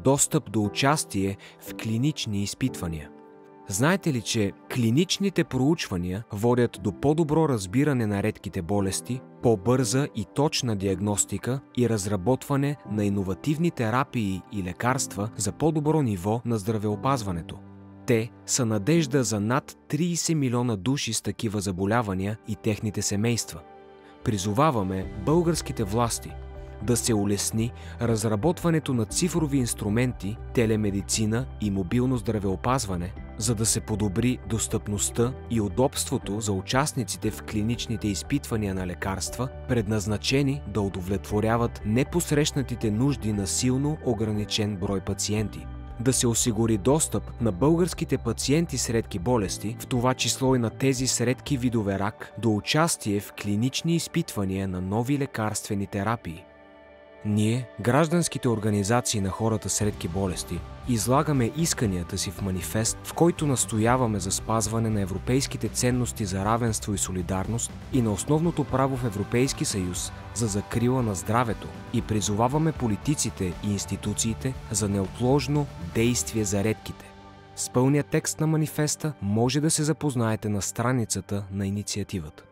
достъп до участие в клинични изпитвания. Знаете ли, че клиничните проучвания водят до по-добро разбиране на редките болести, по-бърза и точна диагностика и разработване на иновативни терапии и лекарства за по-добро ниво на здравеопазването? Те са надежда за над 30 милиона души с такива заболявания и техните семейства. Призоваваме българските власти да се улесни разработването на цифрови инструменти, телемедицина и мобилно здравеопазване, за да се подобри достъпността и удобството за участниците в клиничните изпитвания на лекарства, предназначени да удовлетворяват непосрещнатите нужди на силно ограничен брой пациенти. Да се осигури достъп на българските пациенти с редки болести, в това число и на тези с редки видове рак, до участие в клинични изпитвания на нови лекарствени терапии. Ние, гражданските организации на хората с редки болести, излагаме исканията си в манифест, в който настояваме за спазване на европейските ценности за равенство и солидарност и на основното право в Европейски съюз за закрила на здравето и призоваваме политиците и институциите за неотложно действие за редките. С пълния текст на манифеста може да се запознаете на страницата на инициативата.